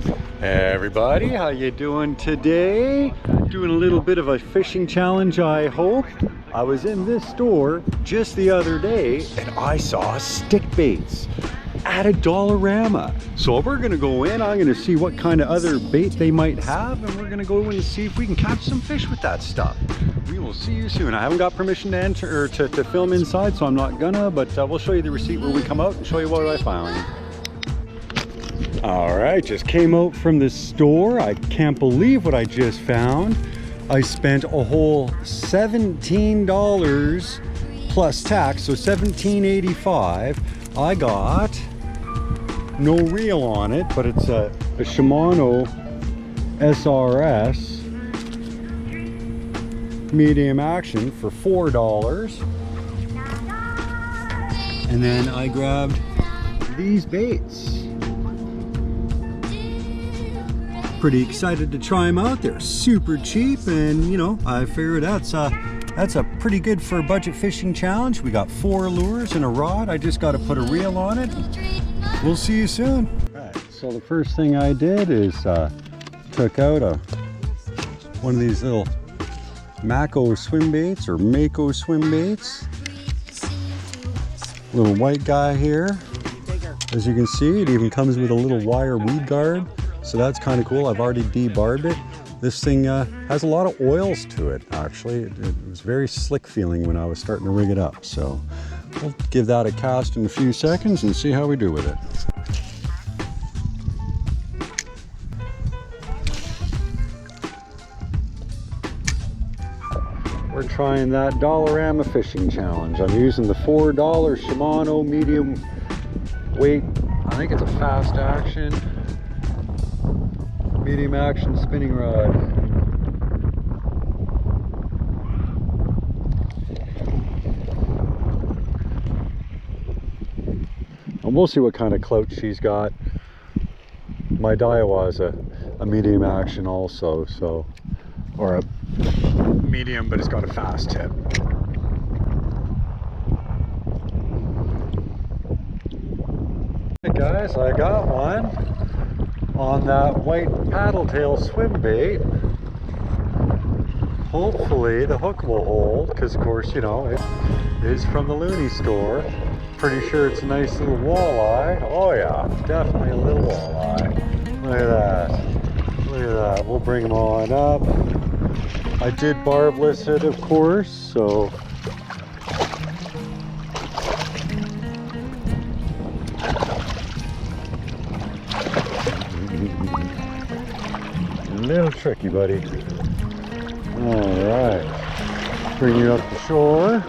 Hey everybody, how you doing today? Doing a little bit of a fishing challenge, I hope. I was in this store just the other day and I saw stick baits at a Dollarama. So we're gonna go in, I'm gonna see what kind of other bait they might have, and we're gonna go in and see if we can catch some fish with that stuff. We will see you soon. I haven't got permission to enter or to film inside, so I'm not gonna, but we'll show you the receipt when we come out and show you what I found. All right, just came out from the store. I can't believe what I just found. I spent a whole $17 plus tax, so $17.85. I got no reel on it, but it's a Shimano SRS medium action for $4. And then I grabbed these baits. Pretty excited to try them out. They're super cheap, and you know, I figured that's a pretty good for a budget fishing challenge. We got 4 lures and a rod. I just got to put a reel on it. We'll see you soon. All right, so the first thing I did is took out one of these little Mako swim baits or Mako swim baits. Little white guy here. As you can see, it even comes with a little wire weed guard. So that's kind of cool. I've already debarbed it. This thing has a lot of oils to it, actually. It was very slick feeling when I was starting to rig it up. So we'll give that a cast in a few seconds and see how we do with it. We're trying that Dollarama fishing challenge. I'm using the $4 Shimano medium weight. I think it's a fast action. Medium action spinning rod. And we'll see what kind of clout she's got. My Daiwa is a medium action also, so, or a medium, but it's got a fast tip. Hey guys, I got one on that white paddle tail swim bait. Hopefully the hook will hold, because of course, you know, it is from the Looney store. Pretty sure it's a nice little walleye. Oh yeah, definitely a little walleye. Look at that. Look at that. We'll bring them on up. I did barbless it, of course, so little tricky, buddy. All right, bring you up the shore.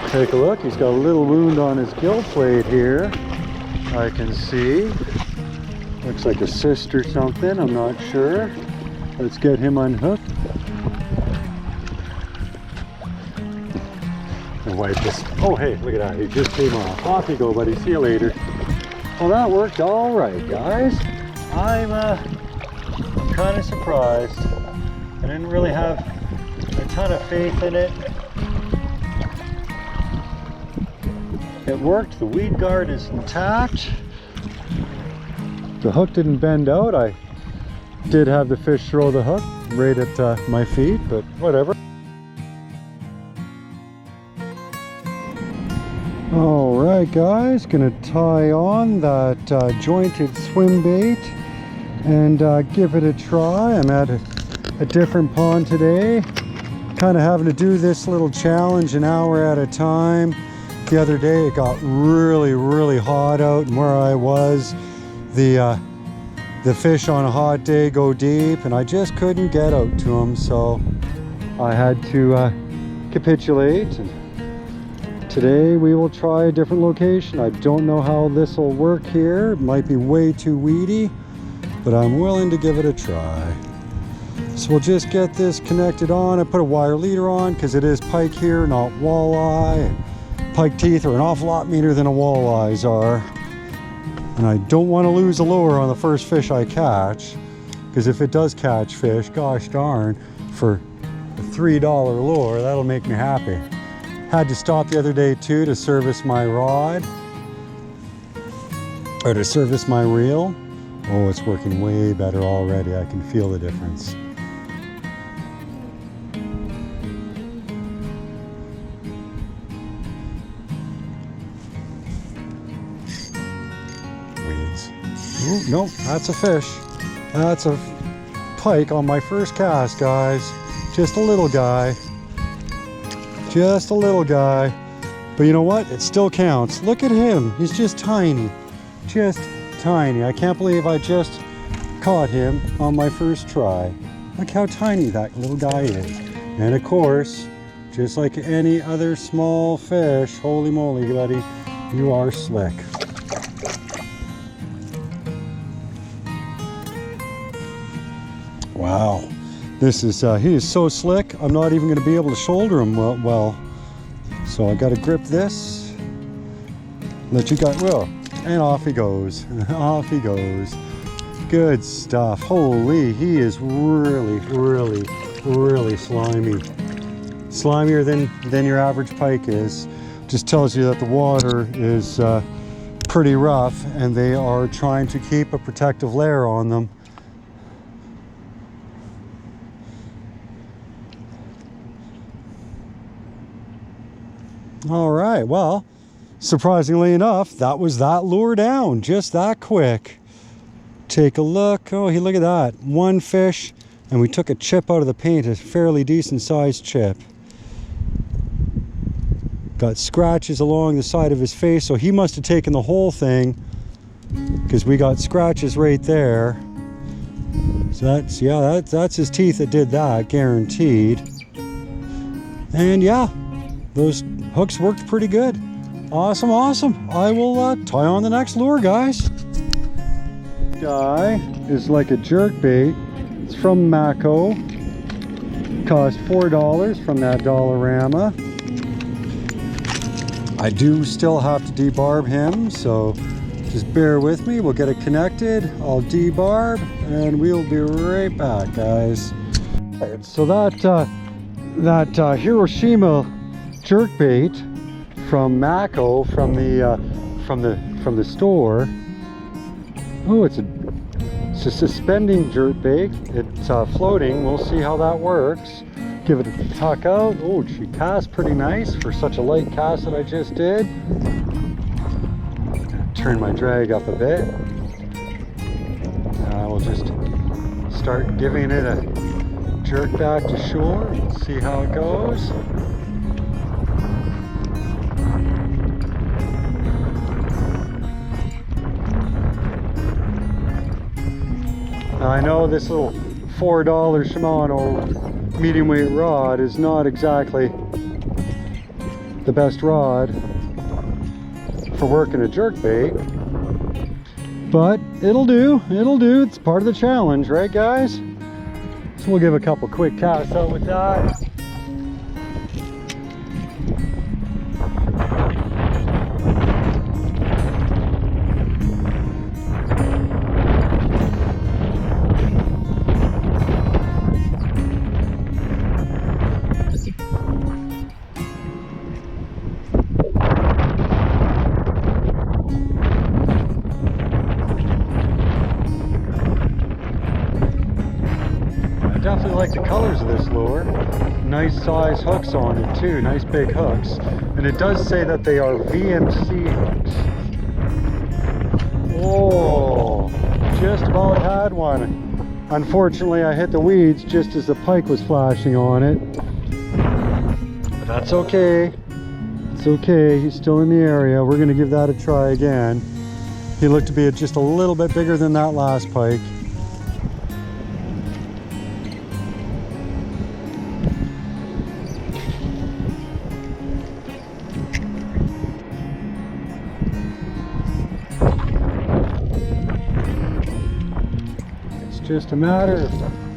Take a look. He's got a little wound on his gill plate here. I can see. Looks like a cyst or something. I'm not sure. Let's get him unhooked. And wipe this. Oh, hey, look at that. He just came off. Off you go, buddy. See you later. Well, that worked all right, guys. I'm kind of surprised. I didn't really have a ton of faith in it. It worked. The weed guard is intact. The hook didn't bend out. I did have the fish throw the hook right at my feet, but whatever. All right, guys, gonna tie on that jointed swim bait and give it a try. I'm at a different pond today, kind of having to do this little challenge an hour at a time. The other day it got really hot out, and where I was, the fish on a hot day go deep, and I just couldn't get out to them, so I had to capitulate. And today we will try a different location. I don't know how this will work here. It might be way too weedy, but I'm willing to give it a try. So we'll just get this connected on. I put a wire leader on because it is pike here, not walleye. And pike teeth are an awful lot meaner than a walleyes are. And I don't want to lose a lure on the first fish I catch, because if it does catch fish, gosh darn, for a $3 lure, that'll make me happy. Had to stop the other day too to service my rod, or to service my reel. Oh, it's working way better already. I can feel the difference. Weeds. Ooh, nope, that's a fish. That's a pike on my first cast, guys. Just a little guy. Just a little guy. But you know what? It still counts. Look at him. He's just tiny. Just tiny. I can't believe I just caught him on my first try. Look how tiny that little guy is. And of course, just like any other small fish, holy moly, buddy, you are slick. Wow. This is, he is so slick, I'm not even going to be able to shoulder him well. So I got to grip this, let you guys, well, and off he goes. Off he goes. Good stuff. Holy, he is really, really, really slimy. Slimier than your average pike is. Just tells you that the water is pretty rough and they are trying to keep a protective layer on them. All right, well, surprisingly enough, that was that lure down, just that quick. Take a look. Oh, look at that. One fish, and we took a chip out of the paint, a fairly decent sized chip. Got scratches along the side of his face, so he must have taken the whole thing, because we got scratches right there. So that's, yeah, that's his teeth that did that, guaranteed. And yeah, those hooks worked pretty good. Awesome, awesome. I will tie on the next lure, guys. Guy is like a jerkbait. It's from Mako. Cost $4 from that Dollarama. I do still have to debarb him, so just bear with me. We'll get it connected. I'll debarb and we'll be right back, guys. Right, so that Hiroshima jerkbait from Mako from the store. Oh, it's a suspending jerkbait. It's floating. We'll see how that works. Give it a tuck out. Oh, she casts pretty nice for such a light cast that I just did. Turn my drag up a bit. I will just start giving it a jerk back to shore and see how it goes. Now I know this little $4 Shimano medium weight rod is not exactly the best rod for working a jerkbait, but it'll do, it's part of the challenge, right guys? So we'll give a couple quick casts out with that. Definitely like the colors of this lure. Nice size hooks on it too, nice big hooks. And it does say that they are VMC hooks. Oh, just about had one. Unfortunately, I hit the weeds just as the pike was flashing on it. But that's okay. It's okay, he's still in the area. We're gonna give that a try again. He looked to be just a little bit bigger than that last pike. Just a matter of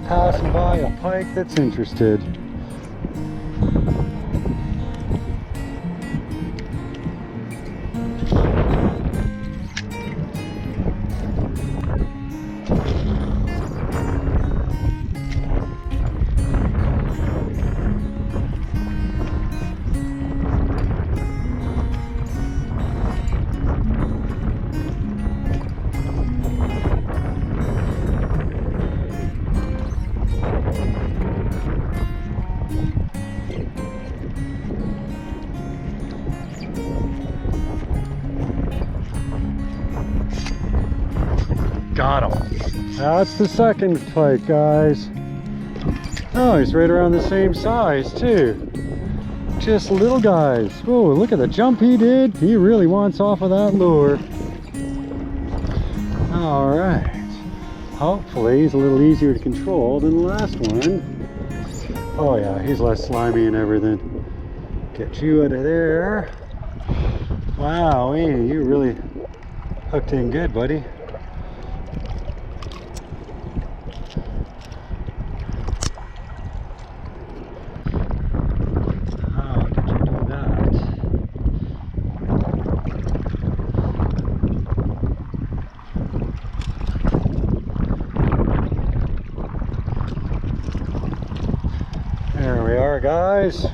passing by a pike that's interested. Got him. That's the second pike, guys. Oh, he's right around the same size too. Just little guys. Whoa, look at the jump he did. He really wants off of that lure. All right. Hopefully he's a little easier to control than the last one. Oh yeah, he's less slimy and everything. Get you out of there. Wow, you really hooked in good, buddy. How did you do that? There we are, guys.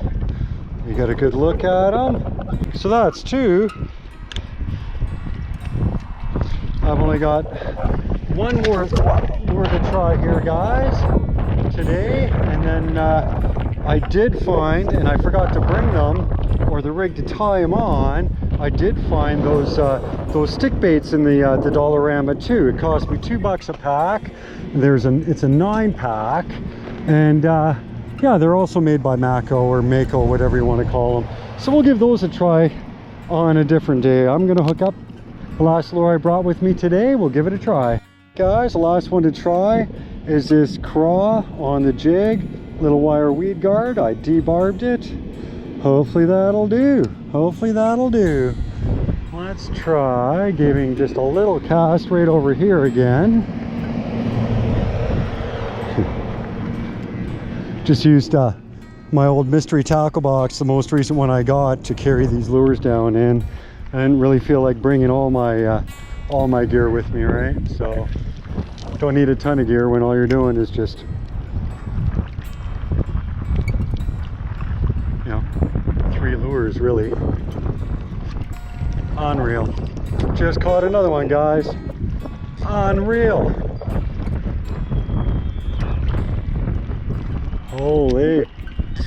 You got a good look at them. So that's two. I've only got one more to try here, guys, today. And then I did find, and I forgot to bring them or the rig to tie them on. I did find those stick baits in the Dollarama too. It cost me $2 a pack. It's a 9-pack, and yeah, they're also made by Mako or Mako, whatever you want to call them. So we'll give those a try on a different day. I'm gonna hook up the last lure I brought with me today. We'll give it a try. Guys, the last one to try is this craw on the jig. Little wire weed guard. I debarbed it. Hopefully that'll do. Hopefully that'll do. Let's try giving just a little cast right over here again. Just used my old mystery tackle box, the most recent one I got, to carry these lures down in. I didn't really feel like bringing all my gear with me, right? So don't need a ton of gear when all you're doing is just, you know, 3 lures really. Unreal. Just caught another one, guys. Unreal. Holy.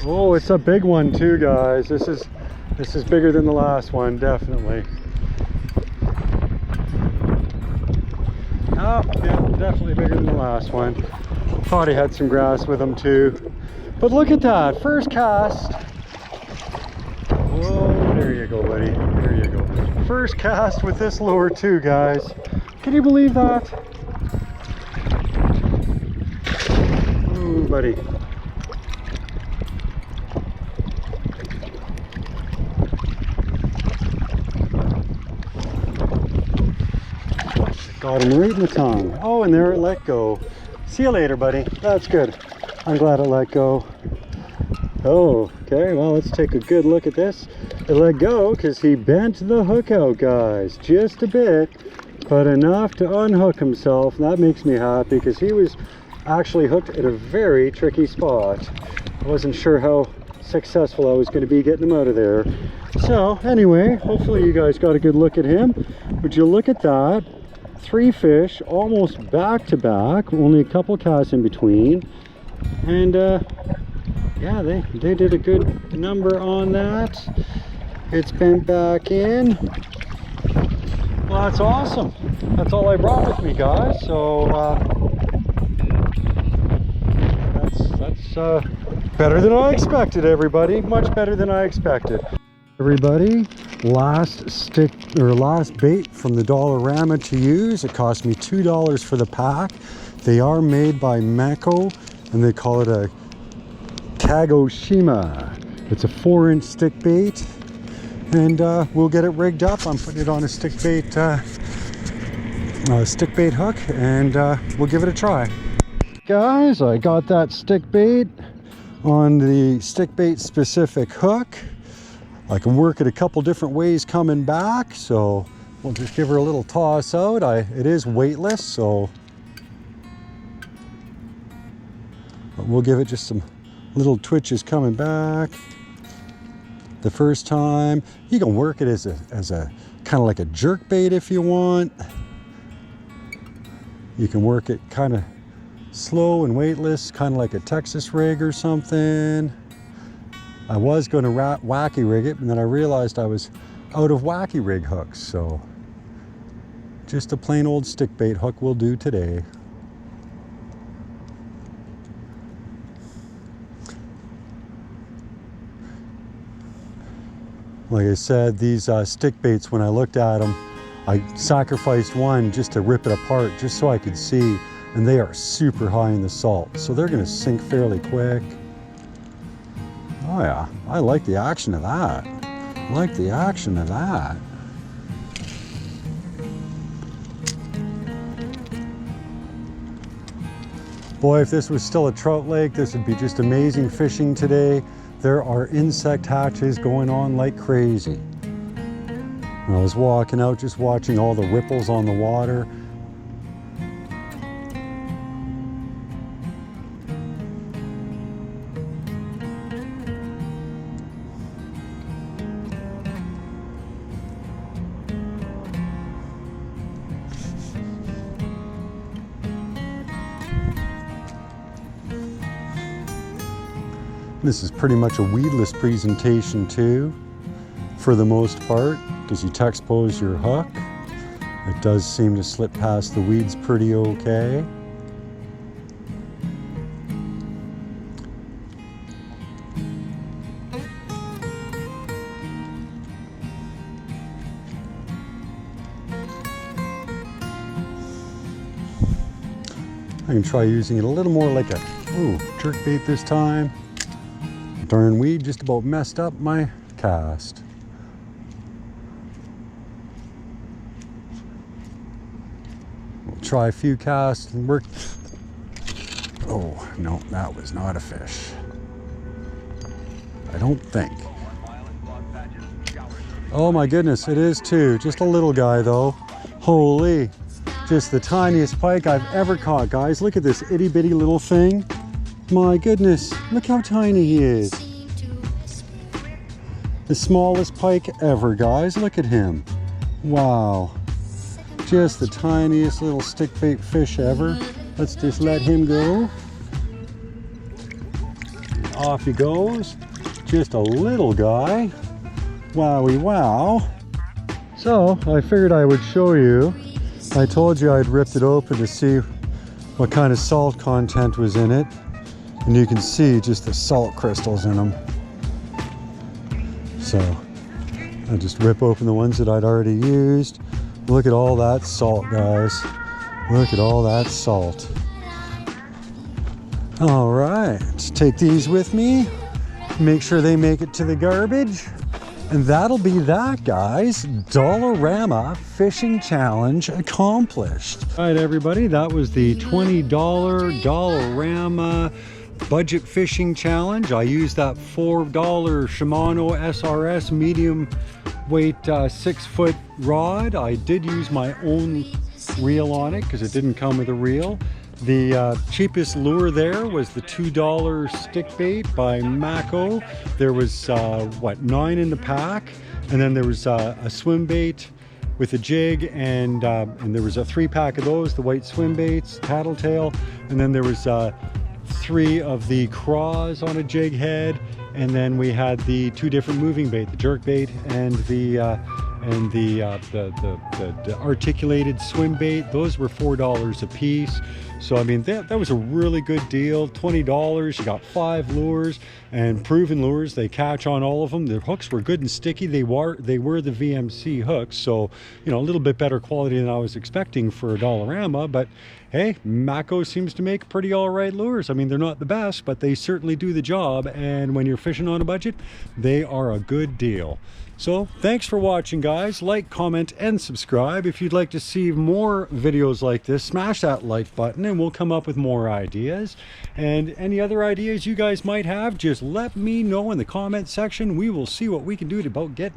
Oh, it's a big one too, guys. This is bigger than the last one, definitely. Oh, yeah, definitely bigger than the last one. Thought he had some grass with him too. But look at that, first cast. Whoa, there you go, buddy. There you go. First cast with this lure too, guys. Can you believe that? Ooh, buddy. Got him right in the tongue. Oh, and there it let go. See you later, buddy. That's good. I'm glad it let go. Oh, okay. Well, let's take a good look at this. It let go because he bent the hook out, guys. Just a bit, but enough to unhook himself. And that makes me happy because he was actually hooked at a very tricky spot. I wasn't sure how successful I was going to be getting him out of there. So, anyway, hopefully you guys got a good look at him. Would you look at that? 3 fish almost back to back, only a couple casts in between, and yeah, they did a good number on that. It's bent back in. Well, that's awesome. That's all I brought with me, guys. So that's better than I expected, everybody. Much better than I expected. Everybody, last bait from the Dollarama to use. It cost me $2 for the pack. They are made by Mako, and they call it a Kagoshima. It's a 4-inch stick bait, and we'll get it rigged up. I'm putting it on a stick bait hook, and we'll give it a try. Guys, I got that stick bait on the stick bait specific hook. I can work it a couple different ways coming back, so we'll just give her a little toss out. It is weightless, so but we'll give it just some little twitches coming back. The first time, you can work it as a kind of like a jerk bait if you want. You can work it kind of slow and weightless, kind of like a Texas rig or something. I was going to wacky rig it, and then I realized I was out of wacky rig hooks, so Just a plain old stick bait hook will do today. Like I said, these stick baits, when I looked at them, I sacrificed one just to rip it apart, just so I could see, and they are super high in the salt, so they're going to sink fairly quick. Oh yeah, I like the action of that. I like the action of that. Boy, if this was still a trout lake, this would be just amazing fishing today. There are insect hatches going on like crazy. I was walking out just watching all the ripples on the water. This is pretty much a weedless presentation too, for the most part, because you text pose your hook. It does seem to slip past the weeds pretty okay. I can try using it a little more like a jerkbait this time. Darn weed just about messed up my cast. We'll try a few casts and work. Oh, no, that was not a fish. I don't think. Oh my goodness, it is too. Just a little guy though. Holy, just the tiniest pike I've ever caught, guys. Look at this itty bitty little thing. My goodness, look how tiny he is. The smallest pike ever, guys. Look at him. Wow. Just the tiniest little stick bait fish ever. Let's just let him go. Off he goes. Just a little guy. Wowie wow. So I figured I would show you. I told you I'd ripped it open to see what kind of salt content was in it. And you can see just the salt crystals in them. So I just rip open the ones that I'd already used. Look at all that salt, guys. Look at all that salt. All right, let's take these with me. Make sure they make it to the garbage. And that'll be that, guys. Dollarama fishing challenge accomplished. All right, everybody, that was the $20 Dollarama budget fishing challenge. I used that $4 Shimano SRS medium weight 6-foot rod. I did use my own reel on it because it didn't come with a reel. The cheapest lure there was the $2 stick bait by Mako. There was 9 in the pack, and then there was a swim bait with a jig, and there was a 3-pack of those, the white swim baits, tattletale, and then there was 3 of the craws on a jig head, and then we had the 2 different moving bait, the jerkbait and the articulated swim bait. Those were $4 a piece. So I mean, that was a really good deal. $20, you got 5 lures, and proven lures. They catch on all of them. The hooks were good and sticky. They were the VMC hooks, so you know, a little bit better quality than I was expecting for a Dollarama. But hey, Mako seems to make pretty all right lures. I mean, they're not the best, but they certainly do the job. And when you're fishing on a budget, they are a good deal. So thanks for watching, guys. Like, comment, and subscribe. If you'd like to see more videos like this, smash that like button and we'll come up with more ideas. And any other ideas you guys might have, just let me know in the comment section. We will see what we can do about getting